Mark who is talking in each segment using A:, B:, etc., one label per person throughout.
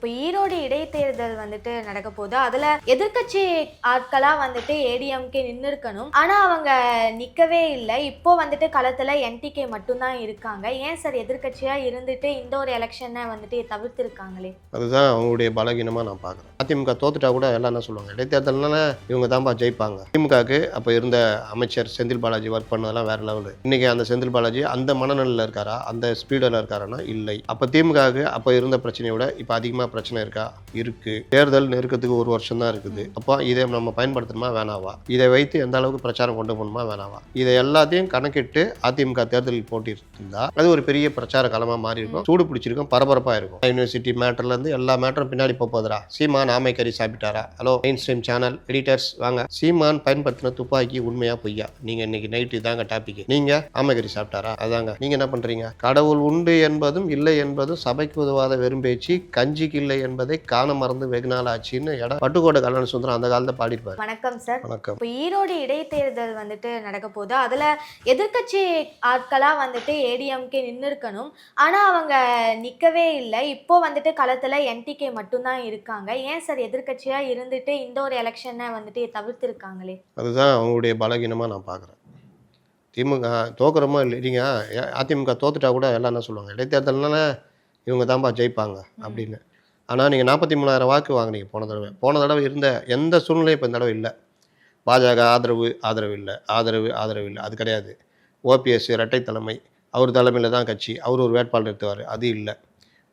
A: இப்போ ஈரோடு இடைத்தேர்தல் வந்துட்டு நடக்க போகுது. அதுல எதிர்க்கட்சி ஆட்களா வந்துட்டு ஏடிஎம்கே நின்னு இருக்கணும். ஆனா அவங்க நிக்கவே இல்லை. இப்போ வந்துட்டு களத்துல என்டிகே மட்டும்தான் இருக்காங்க. ஏன் சார் எதிர்க்கட்சியா இருந்துட்டு இந்த ஒரு எலெக்ஷனை வந்துட்டு தவிர்த்திருக்காங்களே?
B: அதுதான் அவங்களுடைய பலகீனமா நான் பார்க்குறேன். அதிமுக தோத்துட்டா கூட எல்லாம் என்ன சொல்லுவாங்க, இடைத்தேர்தல்னால இவங்க தான்ப்பா ஜெயிப்பாங்க. திமுகவுக்கு அப்போ இருந்த அமைச்சர் செந்தில் பாலாஜி ஒர்க் பண்ணதெல்லாம் வேற லெவலு. இன்னைக்கு அந்த செந்தில் பாலாஜி அந்த மனநிலையில் இருக்காரா, அந்த ஸ்பீடில் இருக்காருன்னா இல்லை. அப்போ திமுகவுக்கு அப்போ இருந்த பிரச்சனையை விட இப்போ அதிகமாக பிரச்சனை இருக்கா? இருக்கு. தேர்தல் நெருக்கத்துக்கு ஒரு வருஷம் தான் இருக்குது. அப்போ இதை நம்ம பயன்படுத்தணுமா வேணாவா? இதை வைத்து எந்த அளவுக்கு பிரச்சாரம் கொண்டு போகணுமா வேணாவா? இதை எல்லாத்தையும் கணக்கிட்டு அதிமுக தேர்தலில் போட்டிருந்தா அது ஒரு பெரிய பிரச்சார களமாக மாறி இருக்கும், சூடு பிடிச்சிருக்கும், பரபரப்பாக இருக்கும். யூனிவர்சிட்டி மேட்டர்லேருந்து எல்லா மேட்டரும் பின்னாடி போகுதுரா. சீமான் ஆமைக்கறி சாப்பிட்டாரா? Hello mainstream channel editors வாங்க. சீமான் பயன்படுத்தின துப்பாக்கி உண்மையா பொய்யா? நீங்க இன்னைக்கு நைட்டு தாங்க டாபிக். நீங்க ஆமைக்கறி சாப்பிட்டாரா? அதாங்க. நீங்க என்ன பண்றீங்க? கடவுள் உண்டு என்பதும் இல்லை என்பதும் சபைக்கு உதவாத வெறும் பேச்சு, கஞ்சிக்கு இல்லை என்பதை காண மறந்து வெகு நாள் ஆச்சுன்னு பட்டுக்கோட்டை கல்யாண சுந்தரம் அந்த காலத்தை பாடிப்பாரு.
A: வணக்கம் சார்.
B: வணக்கம்.
A: இப்போ ஈரோடு இடைத்தேர்தல் வந்துட்டு நடக்க போகுது. அதுல எதிர்க்கட்சி ஆட்களா வந்துட்டு ஏடிஎம்கே நின்னு இருக்கணும். ஆனா அவங்க நிக்கவே இல்லை. இப்போ வந்துட்டு களத்துல என்டிகே மட்டும்தான் இருக்காங்க. ஏன் சார் எதிர்க்கட்சியா இருந்துட்டு இந்த ஒரு எலெக்ஷனை வந்துட்டு தவிர்த்திருக்காங்களே?
B: அதுதான் அவங்களுடைய பலகீனமா நான் பார்க்குறேன். திமுக தோக்குறமோ இல்லைங்க, அதிமுக தோத்துட்டா கூட எல்லாம் என்ன சொல்லுவாங்க, இடைத்தேர்தல்னால இவங்க தான்ப்பா ஜெயிப்பாங்க அப்படின்னு. ஆனால் நீங்கள் 43,000 வாக்கு வாங்கினீங்க போன தடவை இருந்த எந்த சூழ்நிலையும் இப்போ இந்த தடவை இல்லை. பாஜக ஆதரவு இல்லை, ஆதரவு இல்லை, அது கிடையாது. ஓபிஎஸ் இரட்டை தலைமை, அவர் தலைமையில் தான் கட்சி, அவர் ஒரு வேட்பாளர் நிறுத்துவார், அது இல்லை.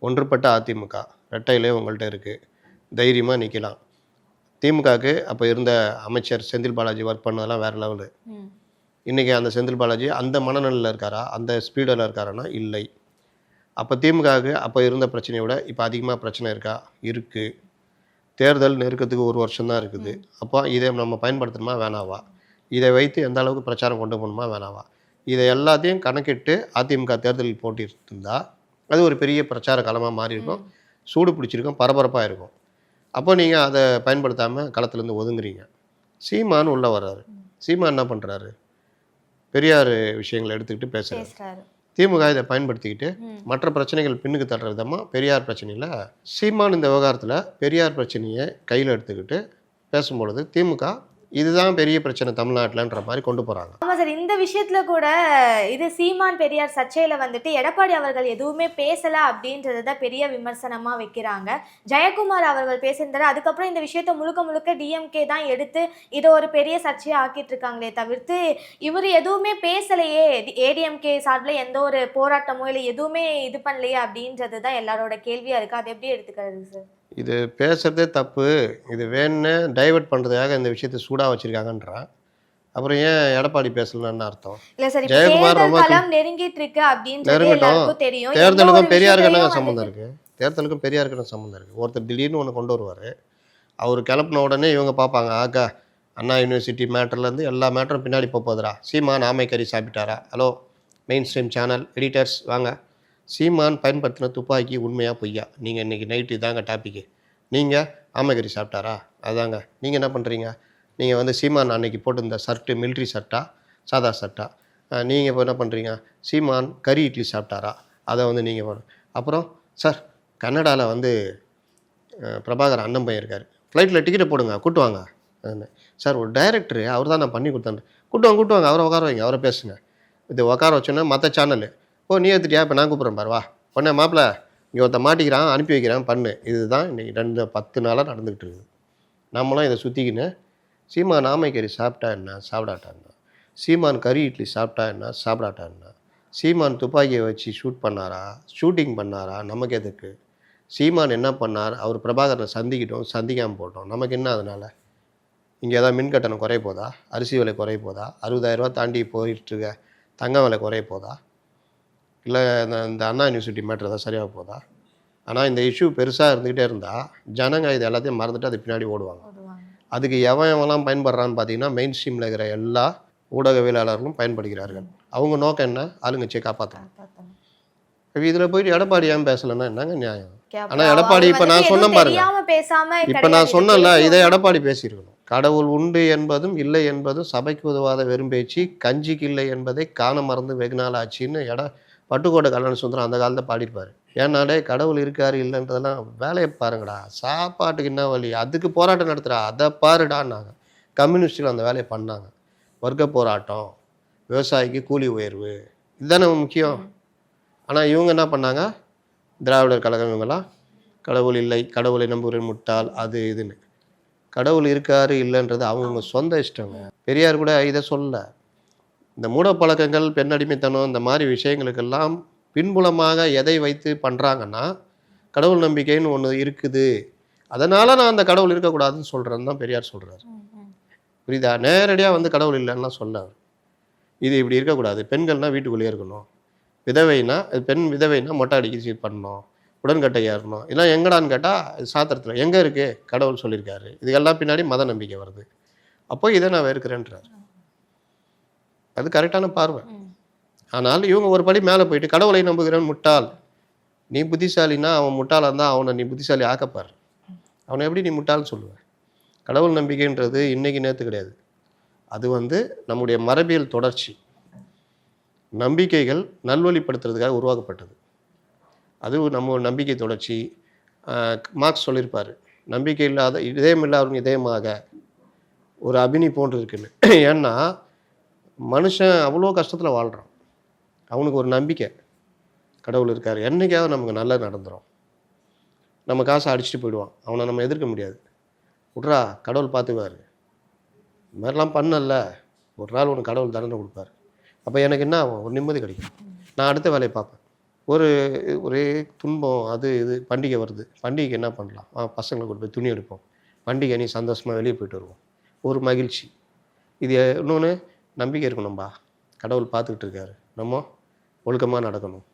B: ஒன்றுபட்ட அதிமுக இரட்டையிலே உங்கள்கிட்ட இருக்குது, தைரியமாக நிற்கலாம். திமுகவுக்கு அப்போ இருந்த அமைச்சர் செந்தில் பாலாஜி ஒர்க் பண்ணதெல்லாம் வேறு லெவலு. இன்றைக்கி அந்த செந்தில் பாலாஜி அந்த மனநிலையில் இருக்காரா, அந்த ஸ்பீடில் இருக்காருன்னா இல்லை. அப்போ திமுகவுக்கு அப்போ இருந்த பிரச்சனையை விட இப்போ அதிகமாக பிரச்சனை இருக்கா? இருக்குது. தேர்தல் நெருக்கத்துக்கு ஒரு வருஷம் தான் இருக்குது. அப்போ இதை நம்ம பயன்படுத்தணுமா வேணாவா? இதை வைத்து எந்த அளவுக்கு பிரச்சாரம் கொண்டு போகணுமா வேணாவா? இதை எல்லாத்தையும் கணக்கிட்டு அதிமுக தேர்தலில் போட்டிருந்தா அது ஒரு பெரிய பிரச்சார களமாக மாறி இருக்கும், சூடு பிடிச்சிருக்கும், பரபரப்பாக இருக்கும். அப்போ நீங்கள் அதை பயன்படுத்தாமல் களத்துலேருந்து ஒதுங்குறீங்க. சீமான் உள்ளே வர்றாரு. சீமான் என்ன பண்ணுறாரு? பெரியார் விஷயங்களை எடுத்துக்கிட்டு பேசுகிறாரு. திமுக இதை பயன்படுத்திக்கிட்டு மற்ற பிரச்சனைகள் பின்னுக்கு தள்ளுற விதமாக பெரியார் பிரச்சனையில் சீமான் இந்த விவகாரத்தில் பெரியார் பிரச்சனையை கையில் எடுத்துக்கிட்டு பேசும்பொழுது திமுக இதுதான் பெரிய பிரச்சனை தமிழ்நாட்டில்ன்ற மாதிரி கொண்டு போகிறாங்க.
A: ஆமாம் சார், இந்த விஷயத்துல கூட இது சீமான் பெரியார் சர்ச்சையில் வந்துட்டு எடப்பாடி அவர்கள் எதுவுமே பேசலை அப்படின்றது தான் பெரிய விமர்சனமாக வைக்கிறாங்க. ஜெயக்குமார் அவர்கள் பேசியிருந்தாரு. அதுக்கப்புறம் இந்த விஷயத்த முழுக்க டிஎம்கே தான் எடுத்து இதை ஒரு பெரிய சர்ச்சையாக ஆக்கிட்டு இருக்காங்களே தவிர்த்து இவர் எதுவுமே பேசலையே, ஏடிஎம்கே சார்பில் எந்த ஒரு போராட்டமோ இல்லை எதுவுமே இது பண்ணலையே அப்படின்றது தான் எல்லாரோட கேள்வியாக இருக்குது. அது எப்படி எடுத்துக்கிறது சார்?
B: இது பேசுகிறதே தப்பு, இது வேணுன்னு டைவெர்ட் பண்ணுறதுக்காக இந்த விஷயத்தை சூடாக வச்சுருக்காங்கன்றான். அப்புறம் ஏன் எடப்பாடி பேசலன்னு அர்த்தம்?
A: ஜெயக்குமார் ரொம்ப நெருங்கட்டும்.
B: தேர்தலுக்கும் பெரியாருக்கு என்ன சம்மந்தம் இருக்குது? தேர்தலுக்கும் பெரியாருக்கு என்ன சம்மந்தம் இருக்குது? ஒருத்தர் திடீர்னு ஒன்று கொண்டு வருவார், அவர் கிளப்பின உடனே இவங்க பார்ப்பாங்க, ஆக்கா அண்ணா யூனிவர்சிட்டி மேட்டர்லேருந்து எல்லா மேட்டரும் பின்னாடி போகுதுரா. சீமான் ஆமைக்கறி சாப்பிட்டாரா? Hello mainstream channel editors வாங்க. சீமான் பயன்படுத்தின துப்பாக்கி உண்மையா பொய்யா? நீங்கள் இன்றைக்கி நைட்டு தாங்க டாபிக். நீங்கள் ஆமைக்கறி சாப்பிட்டாரா? அதாங்க. நீங்கள் என்ன பண்ணுறீங்க? நீங்கள் சீமான் அன்னைக்கு போட்டிருந்த ஷர்ட்டு மிலிட்ரி ஷர்ட்டா சாதா ஷர்ட்டா? நீங்கள் இப்போ என்ன பண்ணுறீங்க? சீமான் கறி இட்லி சாப்பிட்டாரா? அதை நீங்கள் அப்புறம் சார் கன்னடாவில் பிரபாகர் அண்ணன் பையன் இருக்கார், ஃப்ளைட்டில் டிக்கெட்டை போடுங்க கூட்டுவாங்க. சார் ஒரு டைரக்டரு அவர் தான் நான் பண்ணி கொடுத்தேன், கூட்டுவாங்க அவரை உட்கார வைங்க, அவரை பேசுங்க. இது உட்கார வச்சோன்னா மற்ற சேனலு நீ எடுத்துட்டியா, இப்போ நான் கூப்பிட்றேன் பாருவா பொண்ணே மாப்பிள்ள இங்கே ஒருத்த மாட்டிக்கிறான் அனுப்பி வைக்கிறான் பண்ணு. இதுதான் இன்றைக்கி 10 நாளாக நடந்துக்கிட்டு இருக்குது. நம்மளாம் இதை சுற்றிக்கின்னு சீமான் ஆமைக்கறி சாப்பிட்டா என்ன சாப்பிடாட்டா என்ன, சீமான் கறி இட்லி சாப்பிட்டா என்ன சாப்பிடாட்டா என்ன, சீமான் துப்பாக்கியை வச்சு ஷூட்டிங் பண்ணாரா நமக்கு எதுக்கு, சீமான் என்ன பண்ணார், அவர் பிரபாகரனை சந்திக்காமல் போட்டோம் நமக்கு என்ன? அதனால் இங்கே ஏதாவது மின் கட்டணம் குறைய போதா, அரிசி விலை குறைய போதா, 60,000 தாண்டி போயிட்டுருக்க தங்கம் விலை குறைய போதா, இல்லை இந்த அண்ணா யூனிவர்சிட்டி மேட்ரு தான் சரியாக போதா? ஆனால் இந்த இஷ்யூ பெருசாக இருந்துக்கிட்டே இருந்தால் ஜனங்க இது எல்லாத்தையும் மறந்துட்டு அது பின்னாடி ஓடுவாங்க. அதுக்கு எவெல்லாம் பயன்படுறான்னு பார்த்தீங்கன்னா மெயின் ஸ்ட்ரீமில் இருக்கிற எல்லா ஊடகவியலாளர்களும் பயன்படுகிறார்கள். அவங்க நோக்கம் என்ன? ஆளுங்கட்சியை காப்பாற்றணும். இதில் போயிட்டு எடப்பாடி ஏன் பேசலைன்னா என்னங்க நியாயம்? ஆனால் எடப்பாடி இப்போ நான் சொன்ன பாருங்க, இப்போ நான் சொன்னல இதை எடப்பாடி பேசியிருக்கணும். கடவுள் உண்டு என்பதும் இல்லை என்பதும் சபைக்கு உதவாத வெறும் பேச்சு, கஞ்சிக்கு இல்லை என்பதை காண மறந்து வெகு நாள் ஆச்சுன்னு பட்டுக்கோட்டை கல்யாண சுந்தரம் அந்த காலத்தை பாடியிருப்பார். ஏன்னா டேய் கடவுள் இருக்காரு இல்லைன்றதெல்லாம் வேலையை பாருங்கடா, சாப்பாட்டுக்கு என்ன வழி, அதுக்கு போராட்டம் நடத்துகிறா, அதை பாருடான்னாங்க. கம்யூனிஸ்டுகள் அந்த வேலையை பண்ணாங்க. வர்க்க போராட்டம், விவசாயிக்கு கூலி உயர்வு, இதுதானே முக்கியம். ஆனால் இவங்க என்ன பண்ணாங்க, திராவிடர் கழகம் இவங்கெல்லாம் கடவுள் இல்லை, கடவுளை நம்புகிறேன் முட்டாள், அது இதுன்னு. கடவுள் இருக்காரு இல்லைன்றது அவங்கவுங்க சொந்த இஷ்டங்க. பெரியார் கூட இதை சொல்ல. இந்த மூடப்பழக்கங்கள், பெண் அடிமைத்தனம், இந்த மாதிரி விஷயங்களுக்கெல்லாம் பின்புலமாக எதை வைத்து பண்ணுறாங்கன்னா, கடவுள் நம்பிக்கைன்னு ஒன்று இருக்குது, அதனால் நான் அந்த கடவுள் இருக்கக்கூடாதுன்னு சொல்கிறேன்னு தான் பெரியார் சொல்கிறார். புரியுதா? நேரடியாக வந்து கடவுள் இல்லைன்னா சொல்ல. இது இப்படி இருக்கக்கூடாது, பெண்கள்னால் வீட்டுக்குள்ளேயே இருக்கணும், விதவைனா பெண் விதவைனா மொட்டை அடிக்க பண்ணணும், உடன்கட்டை ஏறணும், இதெல்லாம் எங்கடான்னு கேட்டால் சாத்திரத்தில் எங்கே இருக்குது, கடவுள் சொல்லியிருக்காரு. இதுக்கெல்லாம் பின்னாடி மத நம்பிக்கை வருது. அப்போ இதை நான் வெறுக்கிறேன்றார். அது கரெக்டான பார்வை. ஆனால் இவங்க ஒரு படி மேலே போயிட்டு கடவுளை நம்புகிறேன் முட்டாள், நீ புத்திசாலின்னா அவன் முட்டாளாக இருந்தால் அவனை நீ புத்திசாலி ஆக்கப்பார். அவனை எப்படி நீ முட்டாள்னு சொல்லுவேன்? கடவுள் நம்பிக்கைன்றது இன்றைக்கி நேற்று கிடையாது. அது வந்து நம்முடைய மரபியல் தொடர்ச்சி. நம்பிக்கைகள் நல்வழிப்படுத்துறதுக்காக உருவாக்கப்பட்டது. அது நம்ம நம்பிக்கை தொடர்ச்சி. மார்க்ஸ் சொல்லியிருப்பார், நம்பிக்கை இல்லாத இதயம் இல்லாதவங்க இதயமாக ஒரு அபினி போன்று இருக்குன்னு. ஏன்னா மனுஷன் அவ்வளோ கஷ்டத்தில் வாழ்கிறான், அவனுக்கு ஒரு நம்பிக்கை கடவுள் இருக்கார், என்றைக்காவது நமக்கு நல்லது நடந்துடும். நம்ம காசை அடிச்சுட்டு போயிடுவான், அவனை நம்ம எதிர்க்க முடியாது. விட்றா கடவுள் பார்த்துக்குவார், இது மாதிரிலாம் பண்ணல, ஒரு நாள் உனக்கு கடவுள் தண்டனை கொடுப்பார். அப்போ எனக்கு என்ன ஆகும், ஒரு நிம்மதி கிடைக்கும், நான் அடுத்த வேலையை பார்ப்பேன். ஒரே துன்பம், அது இது பண்டிகை வருது, பண்டிகைக்கு என்ன பண்ணலாம், பசங்களை கொண்டு போய் துணி எடுப்போம், பண்டிகை நீ சந்தோஷமாக வெளியே போயிட்டு வருவோம், ஒரு மகிழ்ச்சி. இது இன்னொன்று நம்பிக்கை இருக்கணும்பா, கடவுள் பார்த்துக்கிட்டு இருக்காரு, நம்ம ஒழுக்கமாக நடக்கணும்.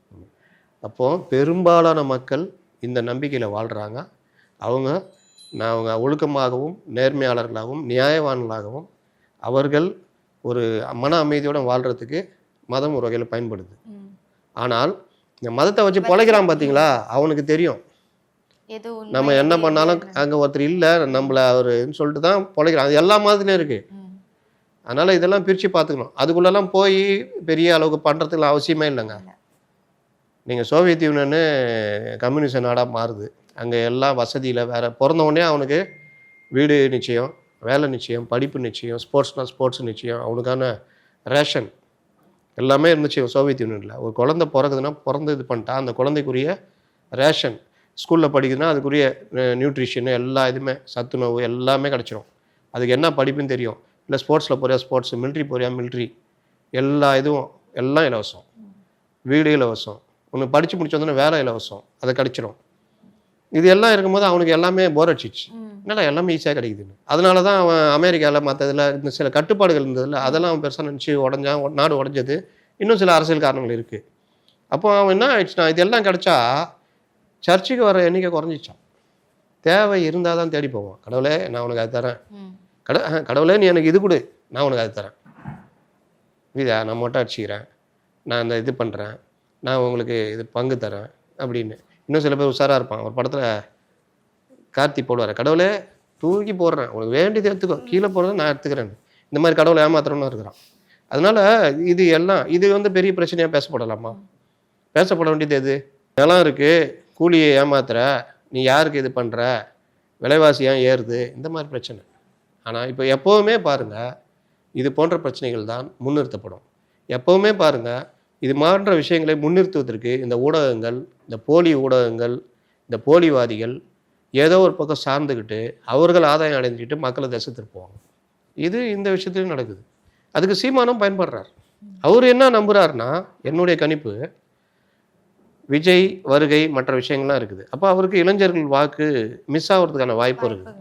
B: அப்போது பெரும்பாலான மக்கள் இந்த நம்பிக்கையில் வாழ்கிறாங்க. அவங்க ஒழுக்கமாகவும் நேர்மையாளர்களாகவும் நியாயவான்களாகவும் அவர்கள் ஒரு மன அமைதியோடு வாழ்கிறதுக்கு மதம் ஒரு வகையில் பயன்படுது. ஆனால் இந்த மதத்தை வச்சு பொழைக்கிறான் பார்த்தீங்களா, அவனுக்கு தெரியும் நம்ம என்ன பண்ணாலும் அங்கே ஒருத்தர் இல்லை நம்மளை அவருன்னு சொல்லிட்டு தான் பொழைக்கிறான். அது எல்லா மதத்துலையும் இருக்குது. அதனால் இதெல்லாம் பிரித்து பார்த்துக்கணும். அதுக்குள்ளெல்லாம் போய் பெரிய அளவுக்கு பண்ணுறதுக்கு அவசியமே இல்லைங்க. நீங்கள் சோவியத் யூனியனு கம்யூனிஸ்ட் நாடாக மாறுது, அங்கே எல்லாம் வசதியில் வேறு, பிறந்தவொடனே அவனுக்கு வீடு நிச்சயம், வேலை நிச்சயம், படிப்பு நிச்சயம், ஸ்போர்ட்ஸ்னால் ஸ்போர்ட்ஸ் நிச்சயம், அவனுக்கான ரேஷன் எல்லாமே இருந்துச்சு சோவியத் யூனியனில். ஒரு குழந்தை பிறகுதுன்னா பிறந்து இது பண்ணிட்டா அந்த குழந்தைக்குரிய ரேஷன், ஸ்கூலில் படிக்குதுன்னா அதுக்குரிய நியூட்ரிஷனு எல்லா இதுவுமே சத்துணவு எல்லாமே கிடச்சிரும். அதுக்கு என்ன படிப்புன்னு தெரியும். இல்லை ஸ்போர்ட்ஸில் போறியா ஸ்போர்ட்ஸு, மிலிட்ரி போறியா மிலிட்ரி, எல்லா இதுவும் எல்லாம் இலவசம். வீடு இலவசம், ஒன்று படித்து முடிச்சு வந்தோன்னா வேலை இலவசம், அதை கிடச்சிரும். இது எல்லாம் இருக்கும்போது அவனுக்கு எல்லாமே போர் அடிச்சிச்சு, என்னடா எல்லாமே ஈஸியாக கிடைக்குதுன்னு. அதனால தான் அவன் அமெரிக்காவில் மற்ற இதில் இந்த சில கட்டுப்பாடுகள் இருந்ததில்ல, அதெல்லாம் அவன் பெருசாக நினச்சி உடஞ்சான், நாடு உடஞ்சது. இன்னும் சில அரசியல் காரணங்கள் இருக்குது. அப்போ அவன் என்ன ஆயிடுச்சுன்னா, இதெல்லாம் கிடச்சா சர்ச்சுக்கு வர எண்ணிக்கை குறைஞ்சிச்சான். தேவை இருந்தால் தான் தேடி போவான். கடவுளே நான் உனக்கு அது தரேன், கடவுளே நீ எனக்கு இது கொடு, நான் உனக்கு அது தரேன், இதா நான் மொட்டை அடிச்சிக்கிறேன், நான் இந்த இது பண்ணுறேன், நான் உங்களுக்கு இது பங்கு தரேன் அப்படின்னு. இன்னும் சில பேர் உஷாராக இருப்பான். ஒரு படத்தில் கார்த்தி போடுவார், கடவுளே தூக்கி போடுறேன், உனக்கு வேண்டியது எடுத்துக்கோ, கீழே போடுறத நான் எடுத்துக்கிறேன். இந்த மாதிரி கடவுளை ஏமாத்துறோன்னு இருக்கிறான். அதனால் இது எல்லாம் இது வந்து பெரிய பிரச்சனையாக பேசப்படலாமா? பேசப்பட வேண்டியது எது? நிலம் இருக்குது, கூலியை ஏமாத்துற, நீ யாருக்கு இது பண்ணுற, விலைவாசி ஏன் ஏறுது, இந்த மாதிரி பிரச்சனை. ஆனால் இப்போ எப்போவுமே பாருங்கள், இது போன்ற பிரச்சனைகள் தான் முன்னிறுத்தப்படும். எப்போவுமே பாருங்கள், இது மாற்ற விஷயங்களை முன்னிறுத்துவதற்கு இந்த ஊடகங்கள், இந்த போலி ஊடகங்கள், இந்த போலிவாதிகள் ஏதோ ஒரு பக்கம் சார்ந்துக்கிட்டு அவர்கள் ஆதாயம் அடைஞ்சிக்கிட்டு மக்களை திசை திருப்புவாங்க. இது இந்த விஷயத்துலையும் நடக்குது. அதுக்கு சீமானும் பயன்படுறார். அவர் என்ன நம்புகிறாருன்னா, என்னுடைய கணிப்பு விஜய் வருகை மற்ற விஷயங்கள்லாம் இருக்குது. அப்போ அவருக்கு இளைஞர்கள் வாக்கு மிஸ் ஆகிறதுக்கான வாய்ப்பு இருக்குது.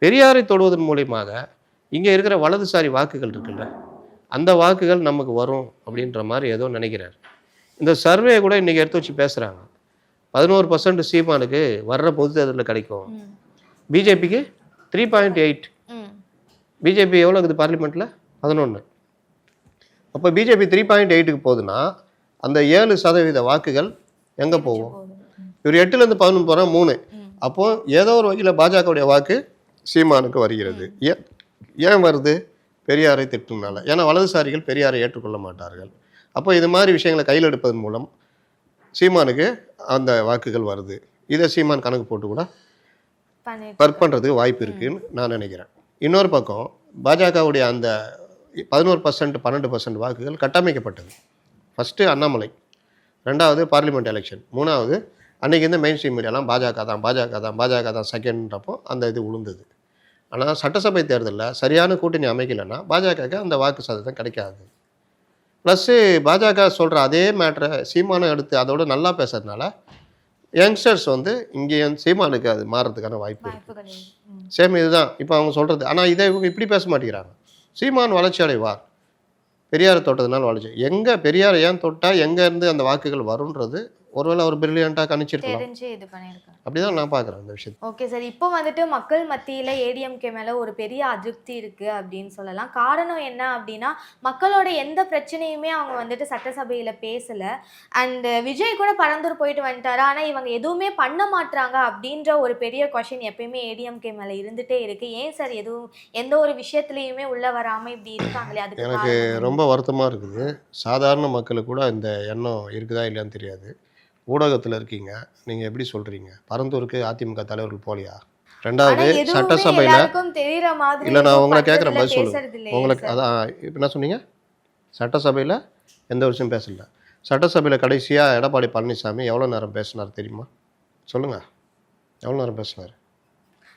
B: பெரியாரை தொடுவதன் மூலியமாக இங்கே இருக்கிற வலதுசாரி வாக்குகள் இருக்குல்ல, அந்த வாக்குகள் நமக்கு வரும் அப்படின்ற மாதிரி ஏதோ நினைக்கிறார். இந்த சர்வே கூட இன்றைக்கி எடுத்து வச்சு பேசுகிறாங்க. 11% சீமானுக்கு வர்ற பொது தேர்தலில் கிடைக்கும், பிஜேபிக்கு 3.8. பிஜேபி எவ்வளோ இருக்குது பார்லிமெண்ட்டில்? 11. அப்போ பிஜேபி 3.8க்கு போகுதுன்னா அந்த 7% வாக்குகள் எங்கே போகும்? இவர் 8லேருந்து 11 போனால் 3. அப்போது ஏதோ ஒரு வகையில் பாஜகவுடைய வாக்கு சீமானுக்கு வருகிறது. ஏன் வருது? பெரியாரை திட்டுனால. ஏன்னா வலதுசாரிகள் பெரியாரை ஏற்றுக்கொள்ள மாட்டார்கள். அப்போ இது மாதிரி விஷயங்களை கையில் எடுப்பதன் மூலம் சீமானுக்கு அந்த வாக்குகள் வருது. இதை சீமான் கணக்கு போட்டு கூட
A: பண்ணிட்டு
B: ஒர்க் பண்ணுறதுக்கு வாய்ப்பு இருக்குன்னு நான் நினைக்கிறேன். இன்னொரு பக்கம் பாஜகவுடைய அந்த 11% 12% வாக்குகள் கட்டமைக்கப்பட்டது. ஃபஸ்ட்டு அண்ணாமலை, 2வது பார்லிமெண்ட் எலெக்ஷன், 3வது அன்றைக்கி இந்த மெயின் ஸ்ட்ரீம் மீடியாலாம் பாஜக தான் செகண்ட்ன்றப்போ அந்த இது உளுந்தது. ஆனால் சட்டசபை தேர்தலில் சரியான கூட்டணி அமைக்கலைன்னா பாஜகவுக்கு அந்த வாக்கு சதவீதம் கிடைக்காது. ப்ளஸ்ஸு பாஜக சொல்கிற அதே மேட்ரை சீமானம் எடுத்து அதோட நல்லா பேசுறதுனால யங்ஸ்டர்ஸ் இங்கே சீமானுக்கு அது மாறுறதுக்கான வாய்ப்பு இருக்குது.
A: வாய்ப்புகள் இருக்கு.
B: சேம் இதுதான் இப்போ அவங்க சொல்கிறது. ஆனால் இதை இவங்க இப்படி பேச மாட்டேங்கிறாங்க. சீமான் வளர்ச்சி அடைவார், பெரியார் தொட்டதுனால வளர்ச்சி. எங்கே பெரியார் ஏன் தொட்டால் எங்கேருந்து அந்த வாக்குகள் வரும்ன்றது ஒருவேளை அவர் பிரில்லியண்ட்டாக கணிச்சிருக்கலாம்.
A: தெரிஞ்சு இது பண்ணியிருக்காங்க.
B: அப்படிதான் நான் பார்க்குறேன் இந்த விஷயத்தை.
A: ஓகே சார், இப்போ மக்கள் மத்தியில் ஏடிஎம்கே மேலே ஒரு பெரிய அதிருப்தி இருக்குது அப்படின்னு சொல்லலாம். காரணம் என்ன அப்படின்னா, மக்களோட எந்த பிரச்சனையுமே அவங்க சட்டசபையில் பேசலை. அண்டு விஜய் கூட பரந்தூர் போயிட்டு வந்துட்டாரு, ஆனால் இவங்க எதுவுமே பண்ண மாட்டாங்க அப்படின்ற ஒரு பெரிய கொஷின் எப்பயுமே ஏடிஎம்கே மேலே இருந்துகிட்டே இருக்குது. ஏன் சார் எந்த ஒரு விஷயத்துலையுமே உள்ளே வராமல் இப்படி இருக்காங்களே? அதுக்கு
B: எனக்கு ரொம்ப வருத்தமாக இருக்குது. சாதாரண மக்களுக்கு கூட இந்த எண்ணம் இருக்குதா இல்லையான்னு தெரியாது. ஊடகத்தில் இருக்கீங்க, நீங்கள் எப்படி சொல்கிறீங்க? பரந்தூருக்கு அதிமுக தலைவர்கள் போலியா? 2வது சட்டசபையில் இல்லை, நான் உங்களை கேட்குறேன், பதில் சொல்லுங்கள். உங்களுக்கு அதான் இப்போ என்ன சொன்னீங்க? சட்டசபையில் எந்த விஷயம் பேசல. சட்டசபையில் கடைசியாக எடப்பாடி பழனிசாமி எவ்வளோ நேரம் பேசினார் தெரியுமா? சொல்லுங்கள், எவ்வளோ நேரம் பேசினார்?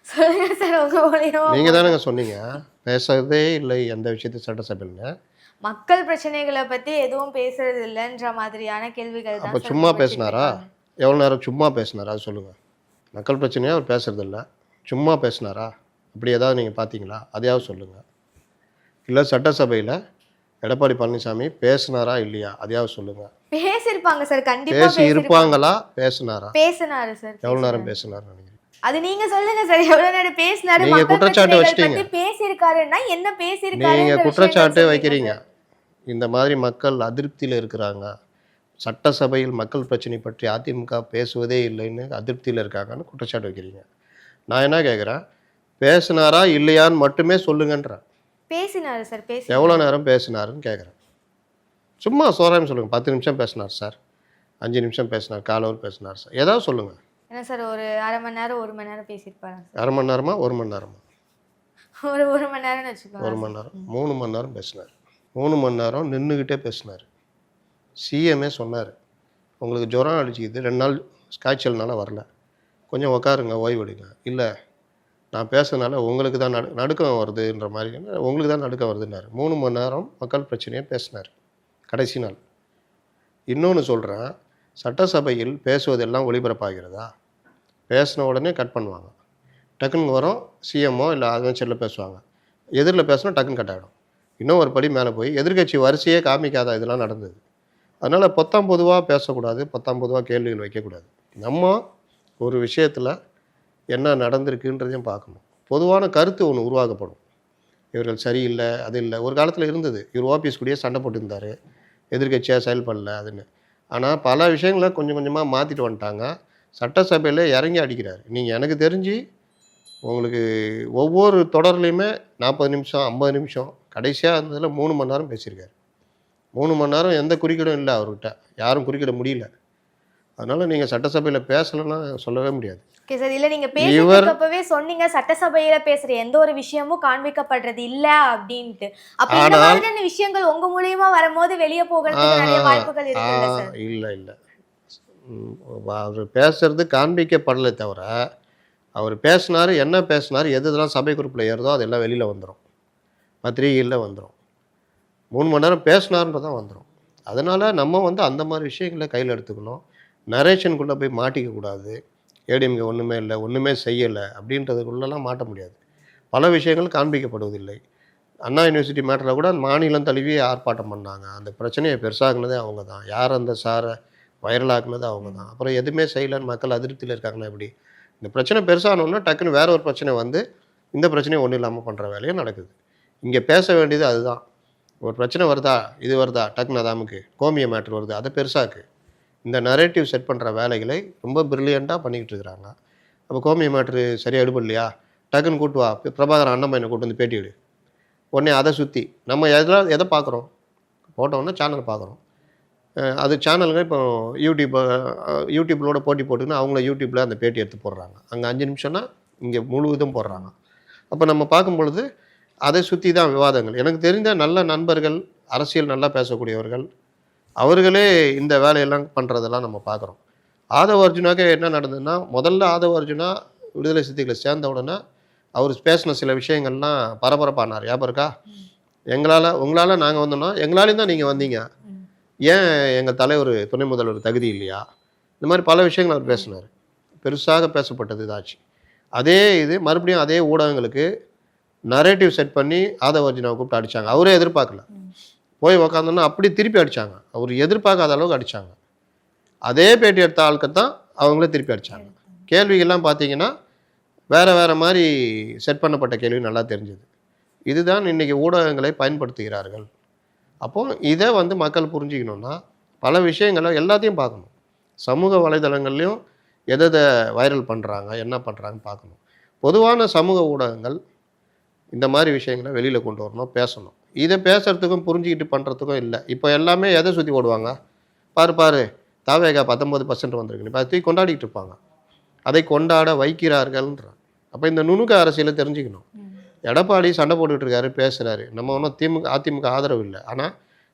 A: சொல்லுங்க சார்.
B: நீங்கள் தானேங்க சொன்னீங்க பேசுறதே இல்லை எந்த விஷயத்தையும் சட்டசபையில்னு.
A: மக்கள் பிரச்சனைகளை பற்றி எதுவும் பேசுறது இல்லைன்ற மாதிரியான கேள்விகள் தான்.
B: அப்போ சும்மா பேசினாரா? எவ்வளோ நேரம் சும்மா பேசினாரா? அது சொல்லுங்கள். மக்கள் பிரச்சனையாக அவர் பேசுறதில்ல, சும்மா பேசினாரா? அப்படி ஏதாவது நீங்கள் பார்த்தீங்களா? அதையாவது சொல்லுங்கள். இல்லை சட்டசபையில் எடப்பாடி பழனிசாமி பேசினாரா இல்லையா? அதையாவது சொல்லுங்கள்.
A: பேசியிருப்பாங்க சார், கண்டிப்பாக
B: பேசி இருப்பாங்களா? பேசினாரா?
A: பேசினாரு சார்.
B: எவ்வளோ நேரம் பேசினார் நினைக்கிறீங்க?
A: அது நீங்க சொல்லுங்க சார், எவ்வளவு நேரம் பேசினாரு?
B: நீங்க குற்றச்சாட்டு வச்சிட்டீங்க.
A: பேசியிருக்காருன்னா என்ன பேசியிருக்காரு?
B: நீங்க குற்றச்சாட்டு வைக்கிறீங்க. இந்த மாதிரி மக்கள் அதிருப்தியில் இருக்கிறாங்க, சட்டசபையில் மக்கள் பிரச்சனை பற்றி அதிமுக பேசுவதே இல்லைன்னு அதிருப்தியில் இருக்காங்கன்னு குற்றச்சாட்டு வைக்கிறீங்க. நான் என்ன கேட்குறேன், பேசினாரா இல்லையான்னு மட்டுமே சொல்லுங்கன்றேன்.
A: பேசினாரு சார்.
B: எவ்வளோ நேரம் பேசினாருன்னு கேட்குறேன். சும்மா சோறாமல் சொல்லுங்கள். 10 நிமிஷம் பேசினார் சார், 5 நிமிஷம் பேசினார், 1/4 hour பேசினார் சார், ஏதாவது சொல்லுங்கள்.
A: என்ன சார், ஒரு அரை மணி நேரம் 1 மணி நேரம் பேசியிருப்பாரு சார்?
B: அரை மணி நேரமா 1 மணி நேரமா?
A: ஒரு மணி நேரம்னு வச்சுக்கோங்க.
B: 1 மணி நேரம், 3 மணி நேரம் பேசினார். 3 மணி நேரம் நின்றுக்கிட்டே பேசினார். சிஎம்ஏ சொன்னார், உங்களுக்கு ஜுரம் அடிச்சிக்கிது, 2 நாள் காய்ச்சல்னால வரல, கொஞ்சம் உக்காருங்க, ஓய்வெடுங்க. இல்லை நான் பேசுறதுனால உங்களுக்கு தான் நடுக்கம் வருதுன்ற மாதிரி, உங்களுக்கு தான் நடுக்கம் வருதுன்னாரு. 3 மணி நேரம் மக்கள் பிரச்சனையை பேசினார் கடைசி நாள். இன்னொன்று சொல்கிறேன், சட்டசபையில் பேசுவதெல்லாம் ஒளிபரப்பாகிறதா? பேசின உடனே கட் பண்ணுவாங்க, டக்குன்னு வரும் சிஎம்ஓ இல்லை அமைச்சரில் பேசுவாங்க, எதிரில் பேசினா டக்குன்னு கட் ஆகிடும். இன்னும் ஒரு படி மேலே போய் எதிர்கட்சி வரிசையே காமிக்காத இதெல்லாம் நடந்தது. அதனால் பொத்தாம் பொதுவாக பேசக்கூடாது, பொத்தாம் பொதுவாக கேள்விகள் வைக்கக்கூடாது. நம்ம ஒரு விஷயத்தில் என்ன நடந்திருக்குன்றதையும் பார்க்கணும். பொதுவான கருத்து ஒன்று உருவாக்கப்படும். இவர்கள் சரியில்லை, அது இல்லை. ஒரு காலத்தில் இருந்தது, இவர் ஓபிஎஸ் கூடயே சண்டை போட்டுருந்தார், எதிர்கட்சியாக செயல்படல அதுன்னு. ஆனால் பல விஷயங்களை கொஞ்சம் கொஞ்சமாக மாற்றிட்டு வந்துட்டாங்க. சட்டசபையில் இறங்கி அடிக்கிறார். நீங்கள் எனக்கு தெரிஞ்சு உங்களுக்கு ஒவ்வொரு தொடர்லையுமே 40 நிமிஷம் 50 நிமிஷம், கடைசியாக இருந்ததில் 3 மணி நேரம் பேசியிருக்காரு. 3 மணி நேரம் எந்த குறுக்கீடும் இல்லை அவர்கிட்ட, யாரும் குறுக்கிட முடியல. அதனால் நீங்கள் சட்டசபையில் பேசலைன்னா சொல்லவே முடியாது.
A: ஓகே சார், இல்லை நீங்கள் பேசுறப்பவே சொன்னீங்க சட்டசபையில் பேசுகிற எந்த ஒரு விஷயமும் காண்பிக்கப்படுறது இல்லை அப்படின்ட்டு. அப்போ இந்த மாதிரியான விஷயங்கள் உங்கள் மூலியமாக வரும்போது வெளியே போகிறதுக்கு நிறைய வாய்ப்புகள் இருக்குல்ல சார்?
B: இல்லை இல்லை, அவர் பேசுறது காண்பிக்கப்படலை தவிர, அவர் பேசினார், என்ன பேசினார், எதெல்லாம் சபை குறிப்பில் ஏறுதோ அதெல்லாம் வெளியில் வந்துடும், பத்திரிகையில் வந்துடும். 3 மணி நேரம் பேசினார்ன்றதான் வந்துடும். அதனால் நம்ம அந்த மாதிரி விஷயங்களை கையில் எடுத்துக்கணும். நரேஷனுக்குள்ளே போய் மாட்டிக்கக்கூடாது. ஏடிஎம்கே ஒன்றுமே இல்லை, ஒன்றுமே செய்யலை அப்படின்றதுக்குள்ளெல்லாம் மாட்ட முடியாது. பல விஷயங்கள் காண்பிக்கப்படுவதில்லை. அண்ணா யூனிவர்சிட்டி மேட்டரில் கூட மாநிலம் தழுவி ஆர்ப்பாட்டம் பண்ணாங்க. அந்த பிரச்சனையை பெருசாக்குனதே அவங்க தான். யார் அந்த சாரை வைரலாக்குனது அவங்க தான். அப்புறம் எதுவுமே செய்யலைன்னு மக்கள் அதிருப்தியில் இருக்காங்கன்னா எப்படி? இந்த பிரச்சனை பெருசானோன்னா டக்குன்னு வேற ஒரு பிரச்சனை இந்த பிரச்சனையை ஒன்றும் இல்லாமல் பண்ணுற வேலையும் நடக்குது. இங்கே பேச வேண்டியது அதுதான். ஒரு பிரச்சனை வருதா, இது வருதா, டக்குன்னு அதாமுக்கு கோமிய மேட்ரு வருது, அதை பெருசாக்கு. இந்த நரேட்டிவ் செட் பண்ணுற வேலைகளை ரொம்ப பிரில்லியண்ட்டாக பண்ணிக்கிட்டு இருக்கிறாங்க. அப்போ கோமிய மேட்ரு சரியாக எடுபடலையா, டக்குன்னு கூட்டு வா, பிரபாகரன் அண்ணன் கூட்டு வந்து பேட்டி எடு. உடனே அதை சுற்றி நம்ம எதை பார்க்குறோம், போட்டோன்னா சேனல் பார்க்குறோம். அது சேனலுங்க இப்போ யூடியூப்லோட போட்டி போட்டுன்னு அவங்கள யூடியூப்பில் அந்த பேட்டி எடுத்து போடுறாங்க. அங்கே 5 நிமிஷம்னா இங்கே முழுவதும் போடுறாங்க. அப்போ நம்ம பார்க்கும் பொழுது அதை சுற்றி தான் விவாதங்கள். எனக்கு தெரிந்த நல்ல நண்பர்கள், அரசியல் நல்லா பேசக்கூடியவர்கள், அவர்களே இந்த வேலையெல்லாம் பண்ணுறதெல்லாம் நம்ம பார்க்குறோம். ஆதவ அர்ஜுனாக்கு என்ன நடந்ததுன்னா, முதல்ல ஆதவ அர்ஜுனா விடுதலை சிறுத்தைகளை சேர்ந்த உடனே அவர் பேசின சில விஷயங்கள்லாம் பரபரப்பானார். ஞாபகம் இருக்கா? உங்களால் நாங்கள் வந்தோம்னா, எங்களாலேயும் தான் நீங்கள் வந்தீங்க. ஏன் எங்கள் தலைவர் துணை முதல்வர் தகுதி இல்லையா? இந்த மாதிரி பல விஷயங்கள் அவர் பேசினார். பெருசாக பேசப்பட்டது இதாச்சு. அதே இது மறுபடியும் அதே ஊடகங்களுக்கு நரேட்டிவ் செட் பண்ணி ஆதவ அர்ஜுனாவை கூப்பிட்டு அடித்தாங்க. அவரே எதிர்பார்க்கல. போய் உக்காந்தோன்னா அப்படி திருப்பி அடித்தாங்க. அவர் எதிர்பார்க்காத அளவுக்கு அடித்தாங்க. அதே பேட்டி எடுத்த ஆளுக்கு தான் அவங்களே திருப்பி அடித்தாங்க. கேள்விகள்லாம் பார்த்தீங்கன்னா வேறு மாதிரி செட் பண்ணப்பட்ட கேள்வி நல்லா தெரிஞ்சுது. இதுதான் இன்றைக்கி ஊடகங்களை பயன்படுத்துகிறார்கள். அப்போது இதை மக்கள் புரிஞ்சிக்கணுன்னா பல விஷயங்களை எல்லாத்தையும் பார்க்கணும். சமூக வலைதளங்கள்லையும் எதை வைரல் பண்ணுறாங்க, என்ன பண்ணுறாங்கன்னு பார்க்கணும். பொதுவான சமூக ஊடகங்கள் இந்த மாதிரி விஷயங்களை வெளியில் கொண்டு வரணும், பேசணும். இதை பேசுகிறதுக்கும் புரிஞ்சிக்கிட்டு பண்ணுறதுக்கும் இல்லை. இப்போ எல்லாமே எதை சுற்றி ஓடுவாங்க? பாரு தாவேகா 19% வந்திருக்கு, இப்போ அதை கொண்டாடிக்கிட்டு இருப்பாங்க. அதை கொண்டாட வைக்கிறார்கள்ன்றாங்க. அப்போ இந்த நுணுக்க அரசியலை தெரிஞ்சுக்கணும். எடப்பாடி சண்டை போட்டுக்கிட்டு இருக்காரு, பேசுகிறாரு. நம்ம ஒன்றும் அதிமுக ஆதரவு இல்லை, ஆனால்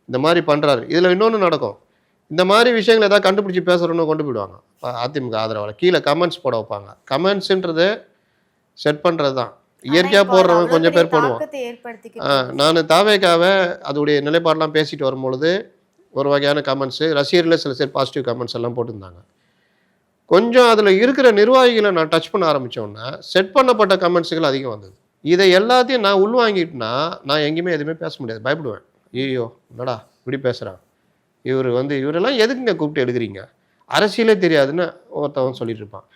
B: இந்த மாதிரி பண்ணுறாரு. இதில் இன்னொன்று நடக்கும். இந்த மாதிரி விஷயங்கள் ஏதாவது கண்டுபிடிச்சி பேசுகிறோன்னு கொண்டு போயிடுவாங்க. அதிமுக ஆதரவால் கீழே கமெண்ட்ஸ் போட வைப்பாங்க. கமெண்ட்ஸுன்றது செட் பண்ணுறது தான். இயற்கையாக போடுறவங்க கொஞ்சம் பேர் போடுவோம். நான் தாவேகாவை அதோடைய நிலைப்பாடெலாம் பேசிட்டு வரும்பொழுது ஒரு வகையான கமெண்ட்ஸு, ரசிகர்களே சில பேர் பாசிட்டிவ் கமெண்ட்ஸ் எல்லாம் போட்டிருந்தாங்க. கொஞ்சம் அதில் இருக்கிற நிர்வாகிகளை நான் டச் பண்ண ஆரம்பித்தோன்னே செட் பண்ணப்பட்ட கமெண்ட்ஸுகள் அதிகம் வந்தது. இதை எல்லாத்தையும் நான் உள்வாங்கிட்டுனா நான் எங்கேயுமே எதுவுமே பேச முடியாது, பயப்படுவேன். ஐயோ என்னடா இப்படி பேசுகிறான், இவரெல்லாம் எதுக்குங்க கூப்பிட்டு எடுக்கிறீங்க, அரசியலே தெரியாதுன்னு ஒருத்தவன் சொல்லிட்டு இருப்பான்.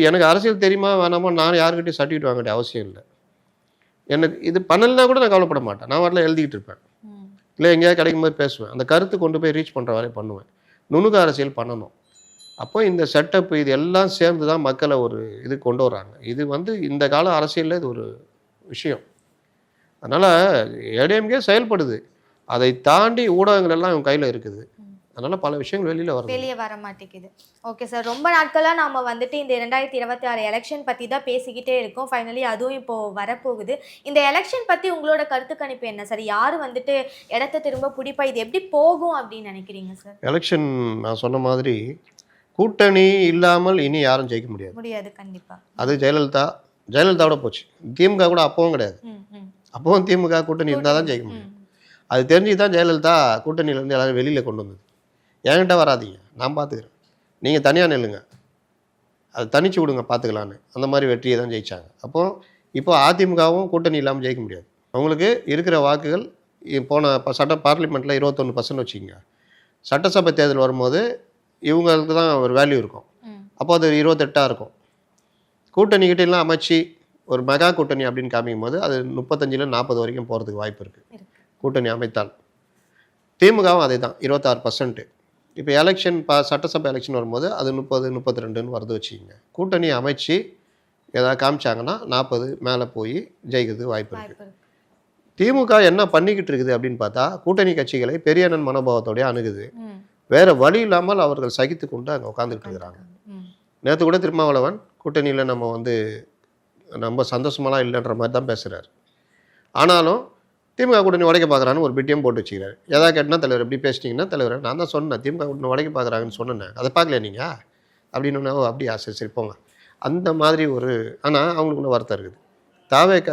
B: எனக்கு அரசியல் தெரியுமா வேணாமா, நான் யாருக்கிட்டையும் சர்டிஃபிகேட் வாங்க வேண்டிய அவசியம் இல்லை. எனக்கு இது பண்ணலைன்னா கூட நான் கவலைப்பட மாட்டேன். நான் வரல எழுதிக்கிட்டு இருப்பேன், இல்லை எங்கேயாவது கிடைக்கும் போது பேசுவேன். அந்த கருத்து கொண்டு போய் ரீச் பண்ணுற வரை பண்ணுவேன். நுணுக்க அரசியல் பண்ணணும். அப்போ இந்த செட்டப் இது எல்லாம் சேர்ந்து தான் மக்களை ஒரு இது கொண்டு வராங்க. இது இந்த கால அரசியலில் இது ஒரு விஷயம். அதனால் ஏடிஎம்கே செயல்படுது. அதை தாண்டி ஊடகங்கள் எல்லாம் இவங்க கையில் இருக்குது. அதனால் பல விஷயங்கள் வெளியே
A: வர மாட்டேங்குது. ஓகே சார், ரொம்ப நாட்களாக நாம் இந்த 2026 எலெக்ஷன் பற்றி தான் பேசிக்கிட்டே இருக்கோம். ஃபைனலி அதுவும் இப்போது வரப்போகுது. இந்த எலெக்ஷன் பற்றி உங்களோட கருத்து கணிப்பு என்ன சார்? யார் இடத்த திரும்ப பிடிப்பா, இது எப்படி போகும் அப்படின்னு நினைக்கிறீங்க சார்?
B: எலெக்ஷன் நான் சொன்ன மாதிரி கூட்டணி இல்லாமல் இனி யாரும் ஜெயிக்க முடியாது.
A: கண்டிப்பாக
B: அது ஜெயலலிதாவோட போச்சு. திமுக கூட அப்பவும் கிடையாது. அப்பவும் திமுக கூட்டணி இருந்தால் தான் ஜெயிக்க முடியும். அது தெரிஞ்சு தான் ஜெயலலிதா கூட்டணியிலேருந்து எல்லாரும் வெளியில் கொண்டு வந்தது. என்கிட்ட வராதீங்க, நான் பார்த்துக்கிறேன், நீங்கள் தனியாக நில்லுங்க, அதை தனிச்சு விடுங்க பார்த்துக்கலான்னு. அந்த மாதிரி வெற்றியை தான் ஜெயித்தாங்க. இப்போ அதிமுகவும் கூட்டணி இல்லாமல் ஜெயிக்க முடியாது. அவங்களுக்கு இருக்கிற வாக்குகள் போன பார்லிமெண்ட்டில் 21% வச்சுக்கோங்க. சட்டசபை தேர்தல் வரும்போது இவங்களுக்கு தான் ஒரு வேல்யூ இருக்கும். அப்போ அது 28 இருக்கும். கூட்டணிக்கிட்டலாம் அமைச்சு ஒரு மெகா கூட்டணி அப்படின்னு காமிக்கும் போது அது 35-40 வரைக்கும் போகிறதுக்கு வாய்ப்பு இருக்குது கூட்டணி அமைத்தால். திமுகவும் அதே தான் 26%. இப்போ எலெக்ஷன் சட்டசபை எலெக்ஷன் வரும்போது அது 30-32 வருது வச்சுக்கோங்க. கூட்டணி அமைச்சு ஏதாவது காமிச்சாங்கன்னா 40 மேலே போய் ஜெயிக்கிறதுக்கு வாய்ப்பு இருக்குது. திமுக என்ன பண்ணிக்கிட்டு இருக்குது அப்படின்னு பார்த்தா கூட்டணி கட்சிகளை பெரியண்ணன் மனோபாவத்தோடய அணுகுது. வேறு வழி இல்லாமல் அவர்கள் சகித்து கொண்டு அங்கே உட்காந்துக்கிட்டு இருக்கிறாங்க. நேற்று கூட திருமாவளவன் கூட்டணியில் நம்ம ரொம்ப சந்தோஷமெல்லாம் இல்லைன்ற மாதிரி தான் பேசுகிறார். ஆனாலும் திமுக கூட்டணி உடைக்க பார்க்குறான்னு ஒரு பிட்டியம் போட்டு வச்சுக்கிறாரு. எதாவது கேட்டால் தலைவர் எப்படி பேசிட்டிங்கன்னா, தலைவர் நான் தான் சொன்னேன் திமுக கூட்டணி உடைக்க பார்க்குறாங்கன்னு சொன்னேன், அதை பார்க்கல நீங்கள் அப்படின்னு. அப்படியா, சரி போங்க. அந்த மாதிரி ஆனால் அவங்களுக்குள்ள வருத்தம் இருக்குது.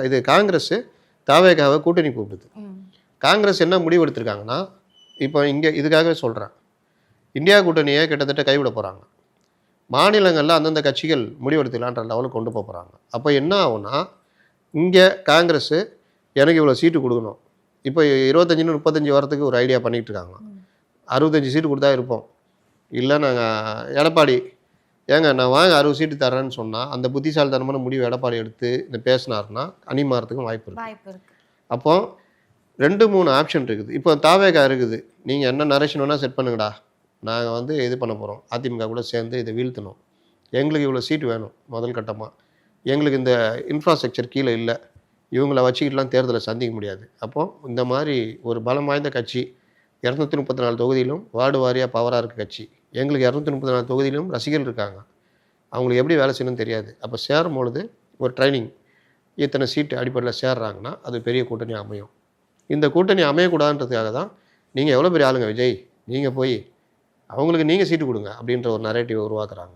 B: இது காங்கிரஸ் தாவேகாவை கூட்டணி கூப்பிடுது. காங்கிரஸ் என்ன முடிவு எடுத்திருக்காங்கன்னா, இப்போ இங்கே இதுக்காகவே சொல்கிறேன், இந்தியா கூட்டணியை கிட்டத்தட்ட கைவிட போகிறாங்க. மாநிலங்களில் அந்தந்த கட்சிகள் முடிவெடுத்துக்கலான்ற லெவலுக்கு கொண்டு போகிறாங்க. அப்போ என்ன ஆகும்னா, இங்கே காங்கிரஸ் எனக்கு இவ்வளோ சீட்டு கொடுக்கணும், இப்போ 25-35 வரத்துக்கு ஒரு ஐடியா பண்ணிகிட்டு இருக்காங்க. 65 சீட்டு கொடுத்தா இருப்போம், இல்லை நாங்கள் எடப்பாடி ஏங்க நான் வாங்க 60 சீட்டு தரேன்னு சொன்னால் அந்த புத்திசாலித்தனமான முடிவு எடப்பாடி எடுத்து இந்த பேசினார்னா அணி மாறத்துக்கும் வாய்ப்பு இருக்குது. அப்போது 2-3 ஆப்ஷன் இருக்குது. இப்போ தாவேகா இருக்குது, நீங்கள் என்ன நரேஷன் வேணால் செட் பண்ணுங்கடா, நாங்கள் இது பண்ண போகிறோம், அதிமுக கூட சேர்ந்து இதை வீழ்த்தணும், எங்களுக்கு இவ்வளோ சீட்டு வேணும் முதல் கட்டமாக, எங்களுக்கு இந்த இன்ஃப்ராஸ்ட்ரக்சர் கீழே இல்லை, இவங்கள வச்சுக்கிட்டுலாம் தேர்தலை சந்திக்க முடியாது. அப்போது இந்த மாதிரி ஒரு பலம் வாய்ந்த கட்சி 234 தொகுதியிலும் வார்டு வாரியாக பவராக இருக்க கட்சி. எங்களுக்கு 234 தொகுதியிலும் ரசிகர்கள் இருக்காங்க. அவங்களுக்கு எப்படி வேலை செய்யணும்னு தெரியாது. அப்போ சேரும் பொழுது ஒரு ட்ரைனிங் இத்தனை சீட்டு அடிப்படையில் சேர்றாங்கன்னா அது பெரிய கூட்டணி அமையும். இந்த கூட்டணி அமையக்கூடாதுன்றதுக்காக தான் நீங்கள் எவ்வளோ பெரிய ஆளுங்க விஜய், நீங்கள் போய் அவங்களுக்கு நீங்கள் சீட்டு கொடுங்க அப்படின்ற ஒரு நரேட்டிவை உருவாக்குறாங்க.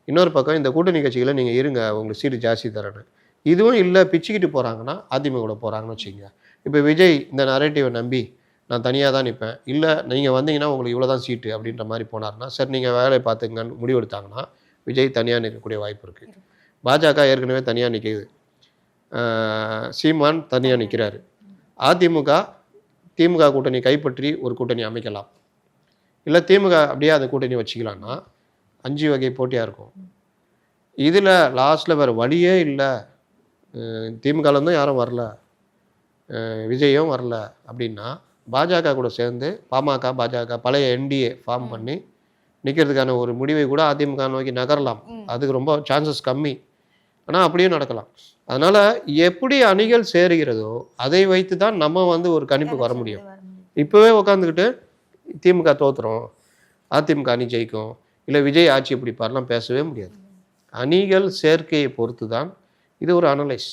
B: இன்னொரு பக்கம் இந்த கூட்டணி கட்சிகளை நீங்கள் இருங்க உங்களுக்கு சீட்டு ஜாஸ்தி தரேன்னு. இதுவும் இல்லை பிச்சுக்கிட்டு போகிறாங்கன்னா அதிமுக கூட போகிறாங்கன்னு வச்சுக்கோங்க. இப்போ விஜய் இந்த நரேட்டிவை நம்பி நான் தனியாக தான் நிற்பேன், இல்லை நீங்கள் வந்தீங்கன்னா உங்களுக்கு இவ்வளோ தான் சீட்டு அப்படின்ற மாதிரி போனார்னா சரி நீங்கள் வேலையை பார்த்துங்கன்னு முடிவெடுத்தாங்கன்னா விஜய் தனியாக நிற்கக்கூடிய வாய்ப்பு இருக்குது. பாஜக ஏற்கனவே தனியாக நிற்கிது, சீமான் தனியாக நிற்கிறாரு. அதிமுக திமுக கூட்டணி கைப்பற்றி ஒரு கூட்டணி அமைக்கலாம், இல்லை திமுக அப்படியே அந்த கூட்டணி வச்சுக்கலான்னா 5 வகை போட்டியாக இருக்கும். இதில் லாஸ்ட்டில் வேறு வழியே இல்லை, திமுகலேருந்தும் யாரும் வரல, விஜயும் வரல அப்படின்னா பாஜக கூட சேர்ந்து பாமக பாஜக பழைய என்டிஏ ஃபார்ம் பண்ணி நிற்கிறதுக்கான ஒரு முடிவை கூட அதிமுக நோக்கி நகரலாம். அதுக்கு ரொம்ப சான்சஸ் கம்மி, ஆனால் அப்படியும் நடக்கலாம். அதனால் எப்படி அணிகள் சேருகிறதோ அதை வைத்து தான் நம்ம ஒரு கணிப்புக்கு வர முடியும். இப்போவே உட்காந்துக்கிட்டு திமுக தோற்றுறோம், அதிமுக அணி ஜெயிக்கும், இல்லை விஜய் ஆட்சி பிடிப்பார்லாம் பேசவே முடியாது. அணிகள் சேர்க்கையை பொறுத்து தான் இது ஒரு அனலைஸ்.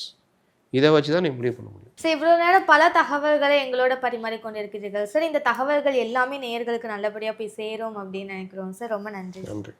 B: இதை வச்சு தான் நீ முடிவு பண்ண முடியும்.
A: சார் இவ்வளோ நேரம் பல தகவல்களை எங்களோட பரிமாறிக்கொண்டிருக்கிறீர்கள் சார். இந்த தகவல்கள் எல்லாமே நேயர்களுக்கு நல்லபடியாக போய் சேரும் அப்படின்னு நினைக்கிறோம் சார். ரொம்ப நன்றி.
B: நன்றி.